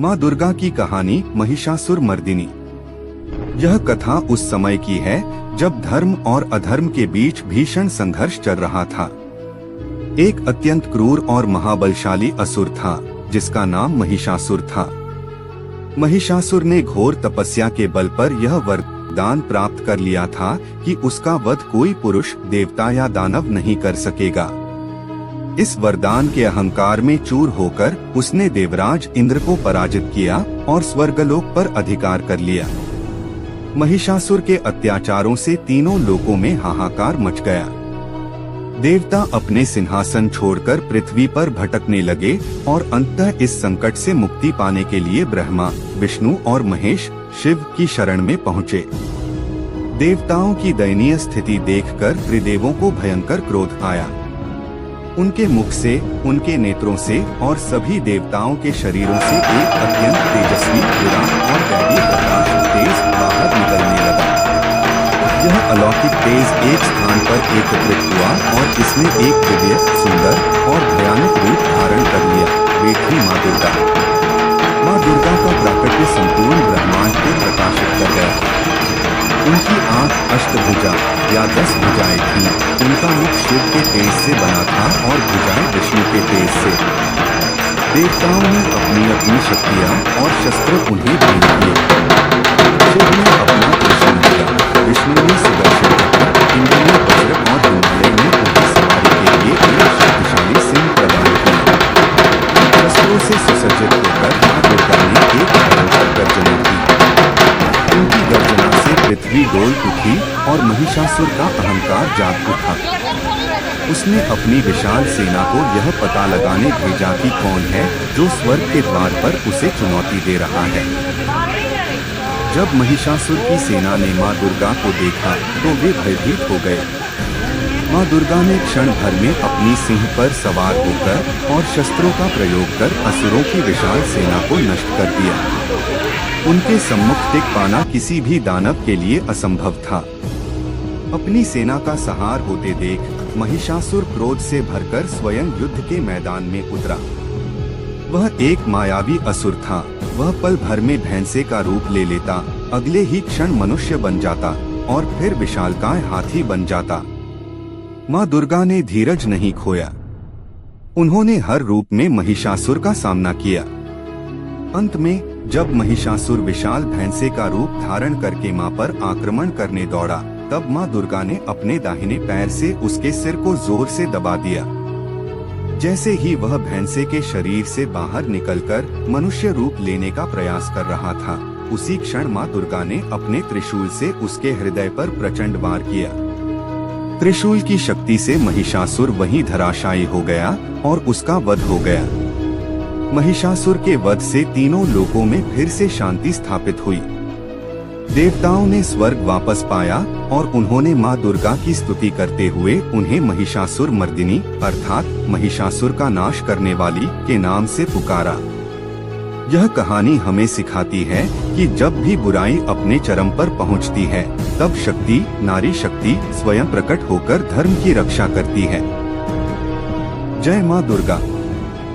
माँ दुर्गा की कहानी महिषासुर मर्दिनी। यह कथा उस समय की है जब धर्म और अधर्म के बीच भीषण संघर्ष चल रहा था। एक अत्यंत क्रूर और महाबलशाली असुर था जिसका नाम महिषासुर था। महिषासुर ने घोर तपस्या के बल पर यह वरदान प्राप्त कर लिया था कि उसका वध कोई पुरुष, देवता या दानव नहीं कर सकेगा। इस वरदान के अहंकार में चूर होकर उसने देवराज इंद्र को पराजित किया और स्वर्गलोक पर अधिकार कर लिया। महिषासुर के अत्याचारों से तीनों लोकों में हाहाकार मच गया। देवता अपने सिंहासन छोड़कर पृथ्वी पर भटकने लगे और अंततः इस संकट से मुक्ति पाने के लिए ब्रह्मा, विष्णु और महेश, शिव की शरण में पहुँचे। देवताओं की दयनीय स्थिति देखकर त्रिदेवों को भयंकर क्रोध आया। उनके मुख से, उनके नेत्रों से और सभी देवताओं के शरीरों से एक अत्यंत तेजस्वी, बुरा और दैवीय प्रकाश तेज बाहर निकलने लगा। यह अलौकिक तेज एक स्थान पर एकत्रित हुआ और इसने एक दिव्य, सुंदर और भयानक रूप धारण कर लिया। वे थी माँ दुर्गा। माँ दुर्गा का प्राकट्य संपूर्ण ब्रह्मांड को प्रकाशित कर गया। उनकी आंख अष्टभुजा या 10 भुजाएं थीं। उनका मुख शिव के तेज से बना था और भुजाएं विष्णु के तेज से। देवताओं ने अपनी अपनी शक्तियां और शस्त्र उन्हें भेंट किए। शिव ने अपना त्रिशूल दिया, विष्णु ने सुदर्शन चक्र, इंद्र ने वज्र और हिमालय ने उनकी सवारी के लिए एक शक्तिशाली सिंह प्रदान किया। शस्त्रों से सुसज्जित होकर माँ दुर्गा ने एक भयंकर गर्जना की। उनकी गर्जना से पृथ्वी डोल उठी और महिषासुर का अहंकार जाग उठा। उसने अपनी विशाल सेना को यह पता लगाने भेजा कि कौन है जो स्वर्ग के द्वार पर उसे चुनौती दे रहा है। जब महिषासुर की सेना ने माँ दुर्गा को देखा तो वे भयभीत हो गए। माँ दुर्गा ने क्षण भर में अपनी सिंह पर सवार होकर और शस्त्रों का प्रयोग कर असुरों की विशाल सेना को नष्ट कर दिया। उनके सम्मुख टिक पाना किसी भी दानव के लिए असंभव था। अपनी सेना का संहार होते देख महिषासुर क्रोध से भरकर स्वयं युद्ध के मैदान में उतरा। वह एक मायावी असुर था। वह पल भर में भैंसे का रूप ले लेता, अगले ही क्षण मनुष्य बन जाता और फिर विशालकाय हाथी बन जाता। माँ दुर्गा ने धीरज नहीं खोया। उन्होंने हर रूप में महिषासुर का सामना किया। अंत में जब महिषासुर विशाल भैंसे का रूप धारण करके माँ पर आक्रमण करने दौड़ा, तब माँ दुर्गा ने अपने दाहिने पैर से उसके सिर को जोर से दबा दिया। जैसे ही वह भैंसे के शरीर से बाहर निकलकर मनुष्य रूप लेने का प्रयास कर रहा था, उसी क्षण माँ दुर्गा ने अपने त्रिशूल से उसके हृदय पर प्रचंड वार किया। त्रिशूल की शक्ति से महिषासुर वहीं धराशायी हो गया और उसका वध हो गया। महिषासुर के वध से तीनों लोकों में फिर से शांति स्थापित हुई। देवताओं ने स्वर्ग वापस पाया और उन्होंने माँ दुर्गा की स्तुति करते हुए उन्हें महिषासुर मर्दिनी अर्थात महिषासुर का नाश करने वाली के नाम से पुकारा। यह कहानी हमें सिखाती है कि जब भी बुराई अपने चरम पर पहुंचती है, तब शक्ति, नारी शक्ति स्वयं प्रकट होकर धर्म की रक्षा करती है। जय माँ दुर्गा।